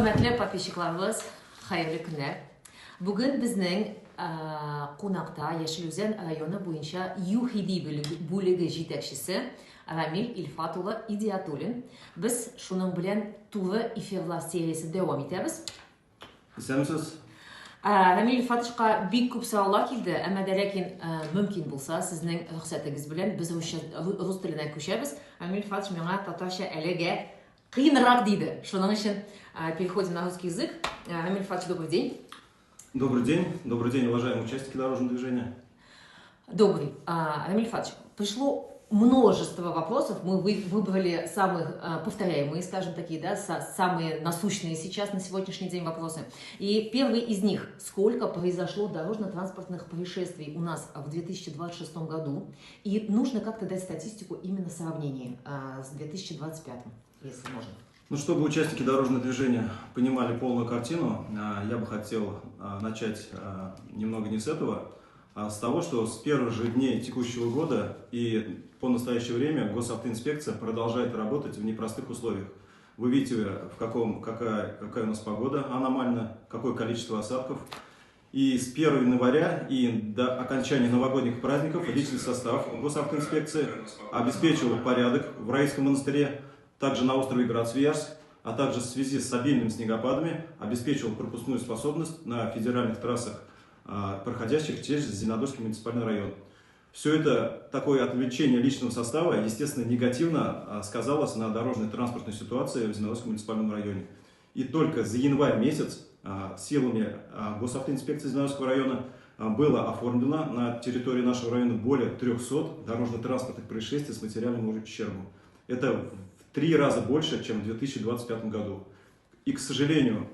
Hörmətli подписчикларыбыз, xeyirli günlər. Bugün bizning qonaqda Yeşilüzen rayonu boyunca UHD bölügi жетекчisi Рамил Илфатұлы Идиятуллин. Biz şunun bilan to'g'ri efirlar seriyasi davom etamiz. Islamsiz? Рамил Илфатовичка бик күп сораулар келді, әмма дә ләкин мөмкин булса, сезнең рөхсәтегез белән biz рус теленә күчәбез. Рамил Илфатович миңа татарча әлегә кыенрак диде. Шуның өчен переходим на русский язык. Рамиль Илфатович, добрый день. Добрый день, уважаемые участники дорожного движения. Добрый. Рамиль Илфатович, пришло множество вопросов. Мы выбрали самые повторяемые, скажем такие, да, самые насущные сейчас на сегодняшний день вопросы. И первый из них: сколько произошло дорожно-транспортных происшествий у нас в 2026 году? И нужно как-то дать статистику именно сравнения с 2025, если можно. Ну, чтобы участники дорожного движения понимали полную картину, я бы хотел начать немного не с этого, а с того, что с первых же дней текущего года и по настоящее время госавтоинспекция продолжает работать в непростых условиях. Вы видите, какая у нас погода аномальная, какое количество осадков. И с 1 января и до окончания новогодних праздников личный состав госавтоинспекции обеспечивал порядок в Раильском монастыре, также на острове Град-Свияжск, а также в связи с обильными снегопадами обеспечивал пропускную способность на федеральных трассах, проходящих через Зеленодольский муниципальный район. Все это, такое отвлечение личного состава, естественно, негативно сказалось на дорожной транспортной ситуации в Зеленодольском муниципальном районе. И только за январь месяц силами госавтоинспекции Зеленодольского района было оформлено на территории нашего района более 300 дорожно-транспортных происшествий с материальным ущербом. Это в 3 раза больше, чем в 2025 году. И, к сожалению,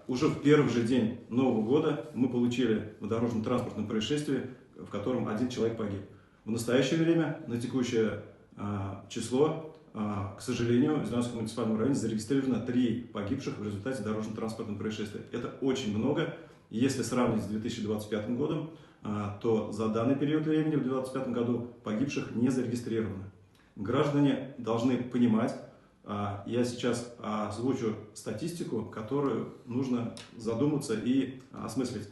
уже в первый же день Нового года мы получили в дорожно-транспортном происшествии, в котором 1 человек погиб. В настоящее время, на текущее число, к сожалению, в Зеленодольском муниципальном районе зарегистрировано 3 погибших в результате дорожно-транспортного происшествия. Это очень много. Если сравнить с 2025 годом, то за данный период времени в 2025 году погибших не зарегистрировано. Граждане должны понимать, я сейчас озвучу статистику, которую нужно задуматься и осмыслить.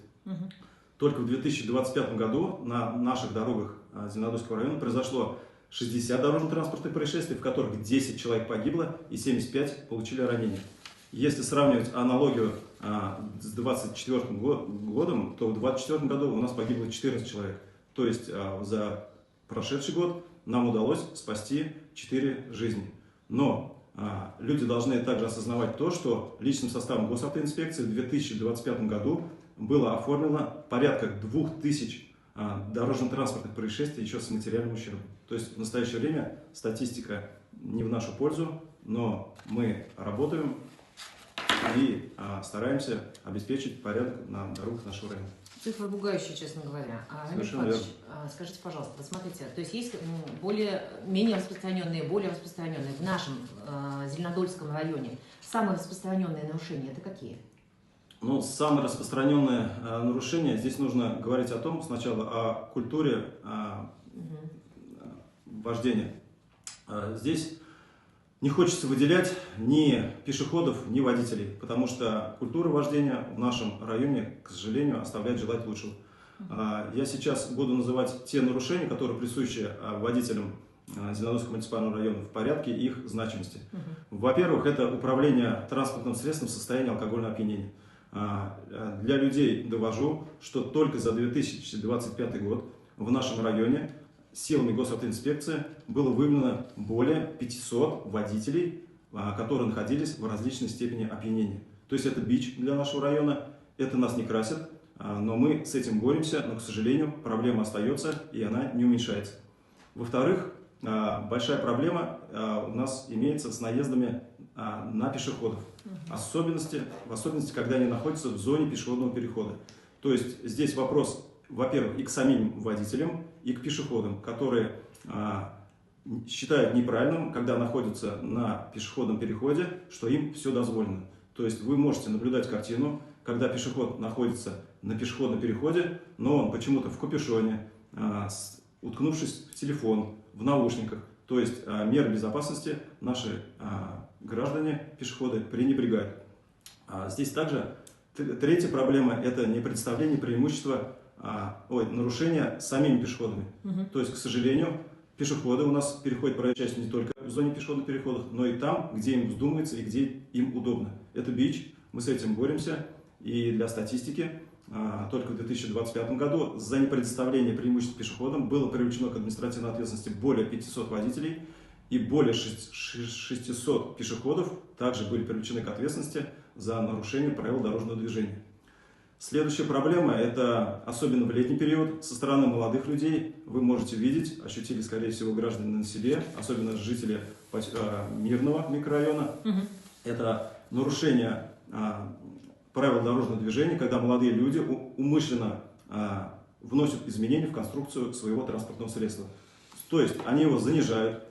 Только в 2025 году на наших дорогах Зеленодольского района произошло 60 дорожно-транспортных происшествий, в которых 10 человек погибло и 75 получили ранения. Если сравнивать аналогию с 2024 годом, то в 2024 году у нас погибло 14 человек. То есть за прошедший год нам удалось спасти 4 жизни. Но люди должны также осознавать то, что личным составом госавтоинспекции в 2025 году было оформлено порядка 2000 дорожно-транспортных происшествий еще с материальным ущербом. То есть в настоящее время статистика не в нашу пользу, но мы работаем и стараемся обеспечить порядок на дорогах нашего района. Цифры пугающие, честно говоря. Совершенно верно. Скажите, пожалуйста, посмотрите, то есть есть менее распространенные, более распространенные в нашем Зеленодольском районе. Самые распространенные нарушения это какие? Ну, самое распространенное нарушение, здесь нужно говорить о том сначала о культуре вождения. Здесь не хочется выделять ни пешеходов, ни водителей, потому что культура вождения в нашем районе, к сожалению, оставляет желать лучшего. Я сейчас буду называть те нарушения, которые присущи водителям Зеленодольского муниципального района в порядке их значимости. Во-первых, это управление транспортным средством в состоянии алкогольного опьянения. Для людей довожу, что только за 2025 год в нашем районе силами госавтоинспекции было выявлено более 500 водителей, которые находились в различной степени опьянения. То есть это бич для нашего района, это нас не красит, но мы с этим боремся, но, к сожалению, проблема остается и она не уменьшается. Во-вторых, большая проблема у нас имеется с наездами на пешеходов, в особенности, когда они находятся в зоне пешеходного перехода. То есть здесь вопрос, во-первых, и к самим водителям, и к пешеходам, которые считают неправильным, когда находятся на пешеходном переходе, что им все дозволено. То есть вы можете наблюдать картину, когда пешеход находится на пешеходном переходе, но он почему-то в капюшоне, уткнувшись в телефон, в наушниках. То есть меры безопасности наши граждане, пешеходы пренебрегают. Здесь также третья проблема – это непредставление преимущества, нарушения самими пешеходами. То есть, к сожалению, пешеходы у нас переходят проезжую часть не только в зоне пешеходных переходов, но и там, где им вздумается и где им удобно. Это бич, мы с этим боремся. И для статистики, только в 2025 году за непредоставление преимуществ пешеходам было привлечено к административной ответственности более 500 водителей, и более 600 пешеходов также были привлечены к ответственности за нарушение правил дорожного движения. Следующая проблема – это, особенно в летний период, со стороны молодых людей, вы можете видеть, ощутили, скорее всего, граждане на себе, особенно жители Мирного микрорайона, это нарушение правил дорожного движения, когда молодые люди умышленно вносят изменения в конструкцию своего транспортного средства. То есть они его занижают,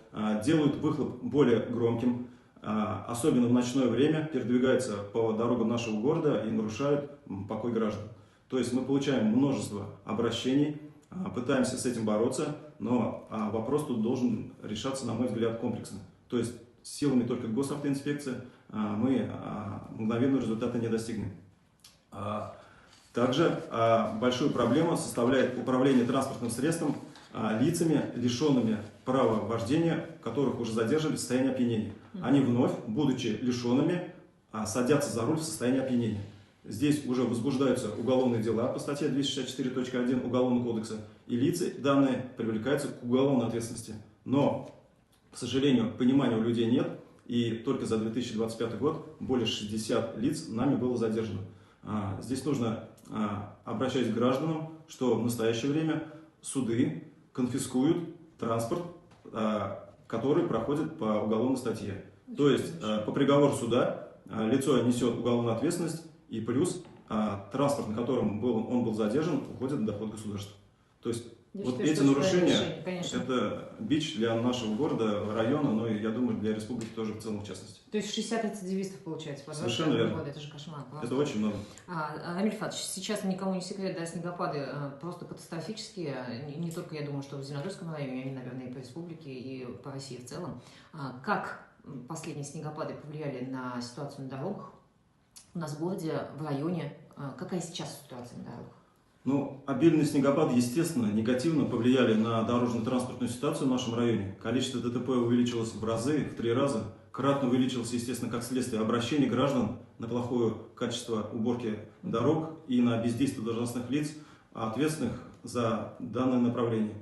делают выхлоп более громким, особенно в ночное время передвигаются по дорогам нашего города и нарушают покой граждан. То есть мы получаем множество обращений, пытаемся с этим бороться, но вопрос тут должен решаться, на мой взгляд, комплексно. То есть силами только госавтоинспекции мы мгновенного результата не достигнем. Также большую проблему составляет управление транспортным средством лицами, лишенными права вождения, которых уже задержали в состоянии опьянения. Они вновь, будучи лишенными, садятся за руль в состоянии опьянения. Здесь уже возбуждаются уголовные дела по статье 264.1 Уголовного кодекса, и лица данные привлекаются к уголовной ответственности. Но, к сожалению, понимания у людей нет, и только за 2025 год более 60 лиц нами было задержано. Здесь нужно обращаться к гражданам, что в настоящее время суды конфискуют транспорт, который проходит по уголовной статье. То есть по приговору суда лицо несет уголовную ответственность, и плюс транспорт, на котором он был задержан, уходит в доход государства. То есть вот эти нарушения, это бич для нашего города, района, но и, я думаю, для республики тоже в целом в частности. То есть 60 рецидивистов получается по 20 году, это же кошмар. Просто. Это очень много. Рамиль Рифатович, сейчас никому не секрет, да, снегопады просто катастрофические, не только, я думаю, что в Зеленодольском районе, они, наверное, и по республике, и по России в целом. Как последние снегопады повлияли на ситуацию на дорогах у нас в городе, в районе? Какая сейчас ситуация на дорогах? Ну, обильные снегопады, естественно, негативно повлияли на дорожно-транспортную ситуацию в нашем районе. Количество ДТП увеличилось в разы, в 3 раза. Кратно увеличилось, естественно, как следствие обращений граждан на плохое качество уборки дорог и на бездействие должностных лиц, ответственных за данное направление.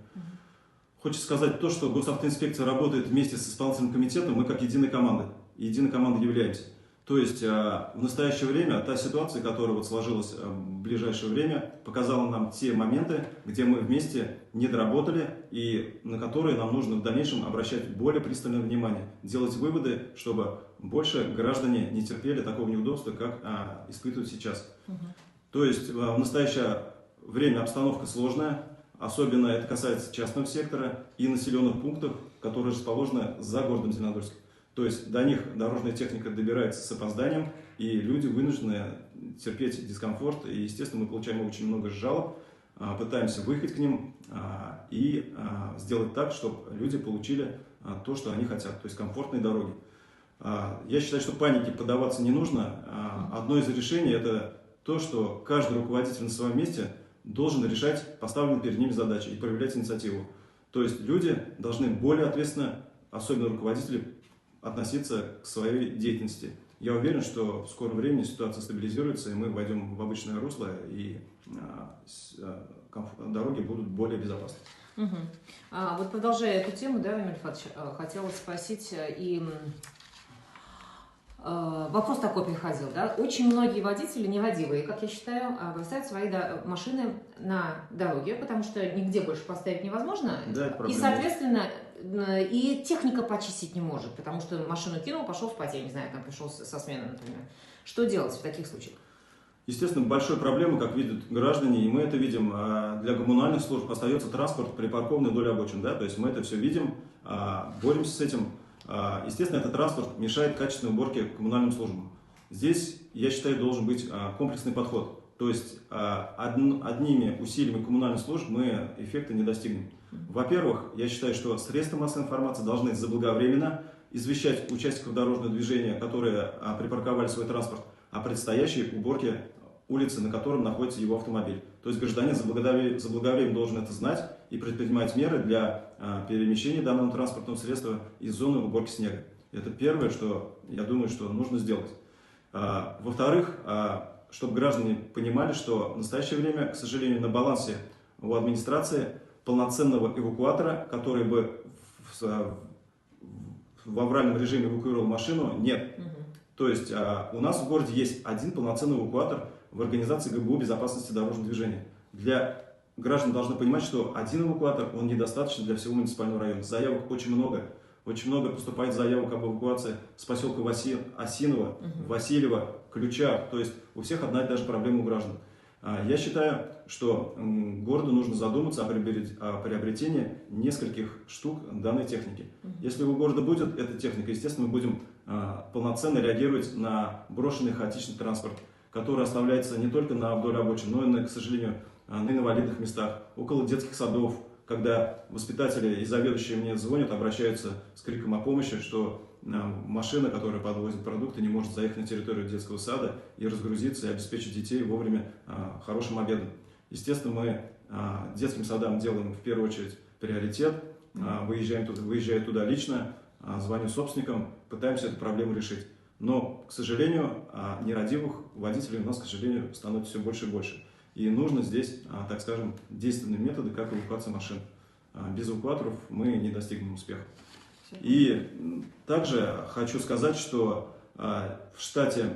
Хочется сказать то, что госавтоинспекция работает вместе с исполнительным комитетом, мы как единая команда. Единой командой являемся. То есть в настоящее время та ситуация, которая сложилась в ближайшее время, показала нам те моменты, где мы вместе не доработали и на которые нам нужно в дальнейшем обращать более пристальное внимание, делать выводы, чтобы больше граждане не терпели такого неудобства, как испытывают сейчас. То есть в настоящее время обстановка сложная, особенно это касается частного сектора и населенных пунктов, которые расположены за городом Зеленодольском. То есть до них дорожная техника добирается с опозданием, и люди вынуждены терпеть дискомфорт. И, естественно, мы получаем очень много жалоб, пытаемся выехать к ним и сделать так, чтобы люди получили то, что они хотят, то есть комфортные дороги. Я считаю, что панике поддаваться не нужно. Одно из решений – это то, что каждый руководитель на своем месте должен решать поставленные перед ними задачи и проявлять инициативу. То есть люди должны более ответственно, особенно руководители, относиться к своей деятельности. Я уверен, что в скором времени ситуация стабилизируется, и мы войдем в обычное русло, и дороги будут более безопасны. Вот продолжая эту тему, да, Рамиль Рифатович, хотела спросить, и вопрос такой приходил, да, очень многие водители, нерадивые, как я считаю, бросают свои машины на дороге, потому что нигде больше поставить невозможно, да, и, соответственно, и техника почистить не может, потому что машину кинул, пошел спать, я не знаю, там пришел со смены, например. Что делать в таких случаях? Естественно, большой проблемой, как видят граждане, и мы это видим, для коммунальных служб остается транспорт припаркованный вдоль обочин, да, то есть мы это все видим, боремся с этим. Естественно, этот транспорт мешает качественной уборке коммунальным службам. Здесь, я считаю, должен быть комплексный подход. То есть одними усилиями коммунальных служб мы эффекта не достигнем. Во-первых, я считаю, что средства массовой информации должны заблаговременно извещать участников дорожного движения, которые припарковали свой транспорт, о предстоящей уборке улицы, на котором находится его автомобиль. То есть гражданин заблаговременно должен это знать и предпринимать меры для перемещения данного транспортного средства из зоны уборки снега. Это первое, что я думаю, что нужно сделать. Во-вторых, чтобы граждане понимали, что в настоящее время, к сожалению, на балансе у администрации полноценного эвакуатора, который бы в авральном режиме эвакуировал машину, нет. То есть у нас в городе есть один полноценный эвакуатор в организации ГБУ безопасности дорожного движения. Для граждан должны понимать, что один эвакуатор, он недостаточно для всего муниципального района. Заявок очень много. Очень много поступает заявок об эвакуации с поселка Осиново, Васильева, Ключа. То есть у всех одна и та же проблема у граждан. Я считаю, что городу нужно задуматься о приобретении нескольких штук данной техники. Если у города будет эта техника, естественно, мы будем полноценно реагировать на брошенный хаотичный транспорт, который оставляется не только вдоль обочин, но и, к сожалению, на инвалидных местах, около детских садов, когда воспитатели и заведующие мне звонят, обращаются с криком о помощи, что машина, которая подвозит продукты, не может заехать на территорию детского сада и разгрузиться, и обеспечить детей вовремя хорошим обедом. Естественно, мы детским садам делаем в первую очередь приоритет, выезжаю туда лично, звоню собственникам, пытаемся эту проблему решить. Но, к сожалению, нерадивых водителей у нас, к сожалению, становится все больше и больше. И нужно здесь, так скажем, действенные методы, как эвакуация машин. Без эвакуаторов мы не достигнем успеха. И также хочу сказать, что в штате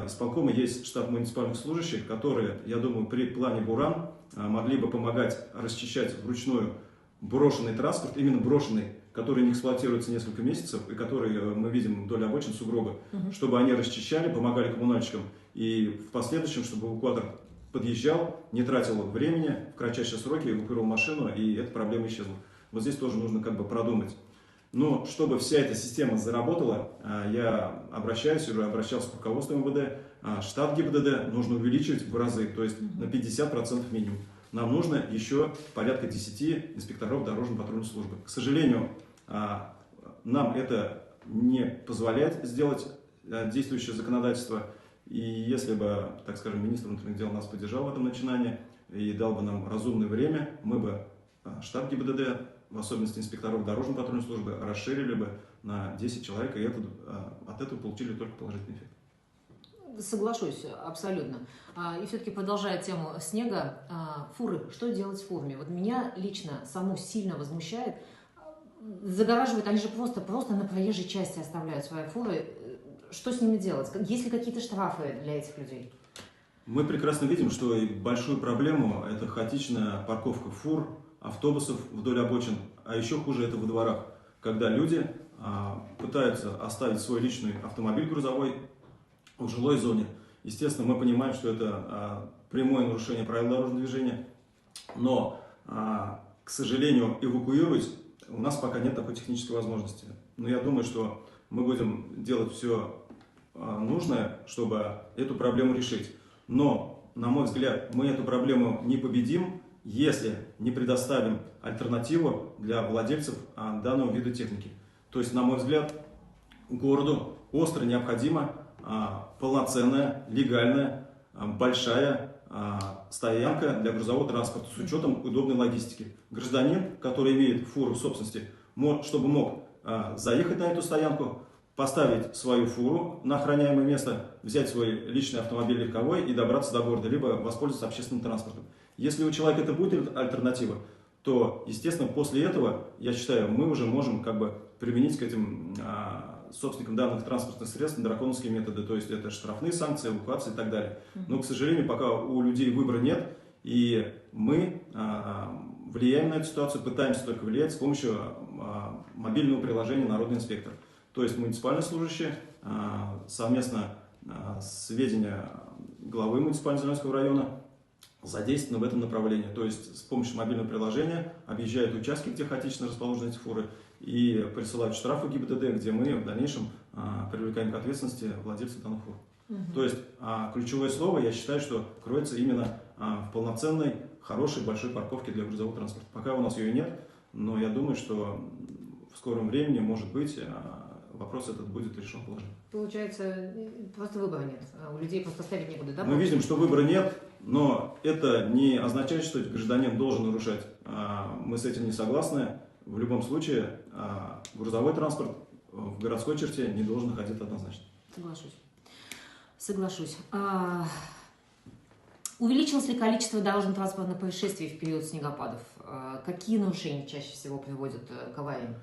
исполкома есть штат муниципальных служащих, которые, я думаю, при плане «Буран» могли бы помогать расчищать вручную брошенный транспорт, именно брошенный, который не эксплуатируется несколько месяцев и который мы видим вдоль обочин сугробы, чтобы они расчищали, помогали коммунальщикам и в последующем, чтобы эвакуатор подъезжал, не тратил времени, в кратчайшие сроки эвакуировал машину, и эта проблема исчезла. Вот здесь тоже нужно продумать. Но чтобы вся эта система заработала, я обращался к руководству МВД, штат ГИБДД нужно увеличивать в разы, то есть на 50% минимум. Нам нужно еще порядка 10 инспекторов дорожно-патрульной службы. К сожалению, нам это не позволяет сделать действующее законодательство. И если бы, так скажем, министр внутренних дел нас поддержал в этом начинании и дал бы нам разумное время, мы бы штат ГИБДД, в особенности инспекторов дорожно-патрульной службы, расширили бы на 10 человек, и от этого получили только положительный эффект. Соглашусь, абсолютно. И все-таки продолжая тему снега, фуры, что делать с фурами? Вот меня лично саму сильно возмущает, загораживают, они же просто на проезжей части оставляют свои фуры. Что с ними делать? Есть ли какие-то штрафы для этих людей? Мы прекрасно видим, что и большую проблему – это хаотичная парковка фур, автобусов вдоль обочин, а еще хуже это во дворах, когда люди пытаются оставить свой личный автомобиль грузовой в жилой зоне. Естественно, мы понимаем, что это прямое нарушение правил дорожного движения, но, к сожалению, эвакуировать у нас пока нет такой технической возможности. Но я думаю, что мы будем делать все нужное, чтобы эту проблему решить. Но, на мой взгляд, мы эту проблему не победим, если не предоставим альтернативу для владельцев данного вида техники. То есть, на мой взгляд, городу остро необходима полноценная, легальная, большая стоянка для грузового транспорта с учетом удобной логистики. Гражданин, который имеет фуру в собственности, чтобы мог заехать на эту стоянку, поставить свою фуру на охраняемое место, взять свой личный автомобиль легковой и добраться до города, либо воспользоваться общественным транспортом. Если у человека это будет альтернатива, то, естественно, после этого, я считаю, мы уже можем применить к этим собственникам данных транспортных средств драконовские методы, то есть это штрафные санкции, эвакуации и так далее. Но, к сожалению, пока у людей выбора нет, и мы влияем на эту ситуацию, пытаемся только влиять с помощью мобильного приложения «Народный инспектор». То есть муниципальные служащие совместно с ведения главы муниципального Зеленского района задействованы в этом направлении. То есть с помощью мобильного приложения объезжают участки, где хаотично расположены эти фуры, и присылают штрафы ГИБДД, где мы в дальнейшем привлекаем к ответственности владельцев данных фур. То есть ключевое слово, я считаю, что кроется именно в полноценной, хорошей, большой парковке для грузового транспорта. Пока у нас ее нет, но я думаю, что в скором времени, может быть, вопрос этот будет решен положительно. Получается, просто выбора нет. У людей просто ставить некуда, да? Мы видим, что выбора нет, но это не означает, что гражданин должен нарушать. Мы с этим не согласны. В любом случае, грузовой транспорт в городской черте не должен находиться однозначно. Соглашусь. Увеличилось ли количество дорожно-транспортных происшествий в период снегопадов? Какие нарушения чаще всего приводят к авариям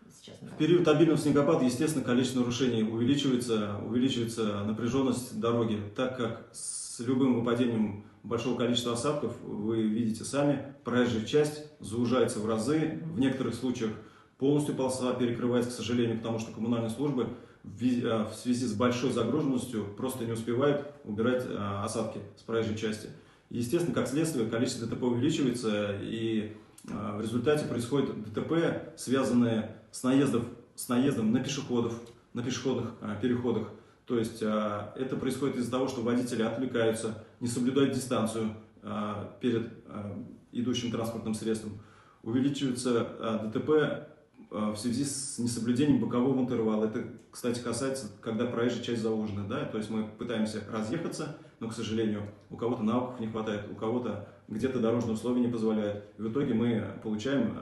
сейчас? В период обильного снегопада, естественно, количество нарушений увеличивается напряженность дороги, так как с любым выпадением большого количества осадков, вы видите сами, проезжая часть заужается в разы, в некоторых случаях полностью полоса перекрывается, к сожалению, потому что коммунальные службы в связи с большой загруженностью просто не успевают убирать осадки с проезжей части. Естественно, как следствие, количество ДТП увеличивается, и в результате происходят ДТП, связанные с наездом на пешеходных переходах. То есть это происходит из-за того, что водители отвлекаются, не соблюдают дистанцию перед идущим транспортным средством. Увеличивается ДТП в связи с несоблюдением бокового интервала. Это, кстати, касается, когда проезжая часть заужена. Да? То есть мы пытаемся разъехаться, но, к сожалению, у кого-то навыков не хватает, у кого-то где-то дорожные условия не позволяют. И в итоге мы получаем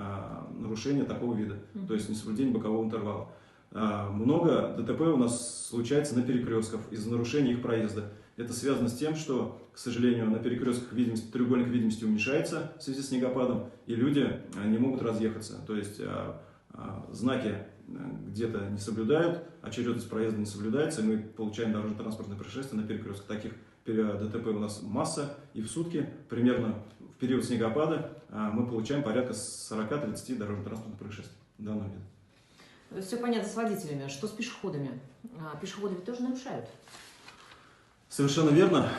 нарушение такого вида, то есть несоблюдение бокового интервала. Много ДТП у нас случается на перекрестках из-за нарушения их проезда. Это связано с тем, что, к сожалению, на перекрестках треугольник видимости уменьшается в связи с снегопадом, и люди не могут разъехаться. То есть знаки где-то не соблюдают, очередность проезда не соблюдается, и мы получаем дорожно-транспортные происшествия на перекрестках. Таких ДТП у нас масса, и в сутки, примерно в период снегопада, мы получаем порядка 40-30 дорожно-транспортных происшествий данного вида. Все понятно с водителями. Что с пешеходами? Пешеходы ведь тоже нарушают. Совершенно верно.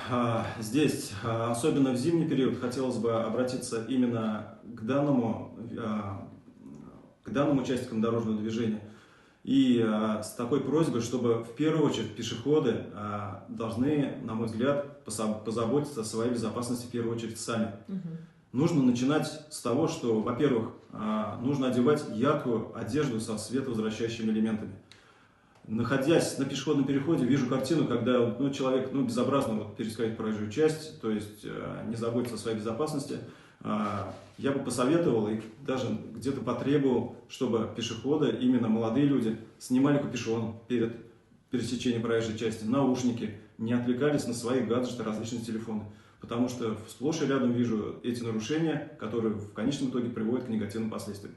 Здесь, особенно в зимний период, хотелось бы обратиться именно к данным участникам дорожного движения. И с такой просьбой, чтобы в первую очередь пешеходы должны, на мой взгляд, позаботиться о своей безопасности в первую очередь сами. Нужно начинать с того, что, во-первых, нужно одевать яркую одежду со световозвращающими элементами. Находясь на пешеходном переходе, вижу картину, когда человек безобразно перескакивает проезжую часть, то есть не заботится о своей безопасности. Я бы посоветовал и даже где-то потребовал, чтобы пешеходы, именно молодые люди, снимали капюшон перед пересечением проезжей части, наушники, не отвлекались на свои гаджеты, различные телефоны. Потому что сплошь и рядом вижу эти нарушения, которые в конечном итоге приводят к негативным последствиям.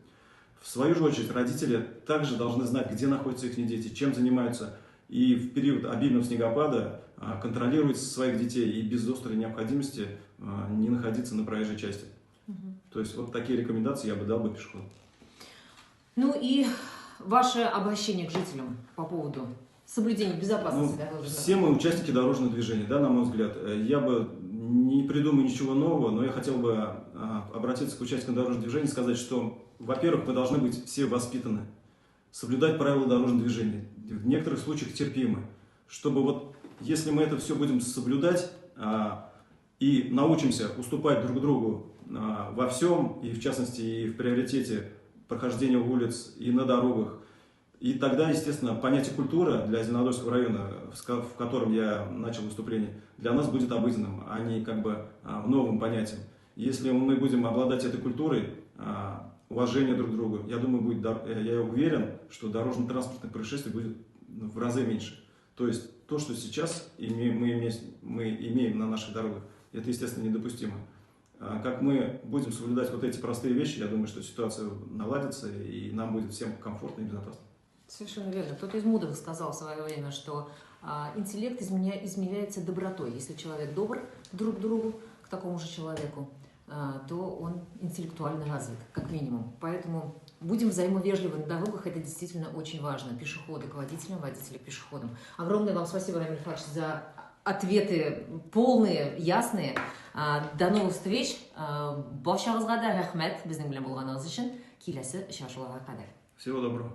В свою же очередь, родители также должны знать, где находятся их дети, чем занимаются. И в период обильного снегопада контролировать своих детей и без острой необходимости не находиться на проезжей части. То есть вот такие рекомендации я бы дал пешеходам. Ну и ваше обращение к жителям по поводу соблюдения безопасности дорожного. Все мы участники дорожного движения, да, на мой взгляд. Я бы не придумал ничего нового, но я хотел бы обратиться к участникам дорожного движения и сказать, что, во-первых, мы должны быть все воспитаны, соблюдать правила дорожного движения, в некоторых случаях терпимы, чтобы если мы это все будем соблюдать и научимся уступать друг другу во всем, и в частности и в приоритете прохождения улиц и на дорогах, и тогда, естественно, понятие культура для Зеленодольского района, в котором я начал выступление, для нас будет обыденным, а не новым понятием. Если мы будем обладать этой культурой, уважения друг к другу, я думаю, я уверен, что дорожно-транспортных происшествий будет в разы меньше. То есть то, что сейчас мы имеем на наших дорогах, это, естественно, недопустимо. Как мы будем соблюдать эти простые вещи, я думаю, что ситуация наладится, и нам будет всем комфортно и безопасно. Совершенно верно. Кто-то из мудрых сказал в свое время, что интеллект измеряется добротой. Если человек добр друг к другу, к такому же человеку, то он интеллектуально развит, как минимум. Поэтому будем взаимовежливы на дорогах, это действительно очень важно. Пешеходы к водителям, водители к пешеходам. Огромное вам спасибо, Рамиль Фадж, за ответы полные, ясные. До новых встреч. Всего доброго.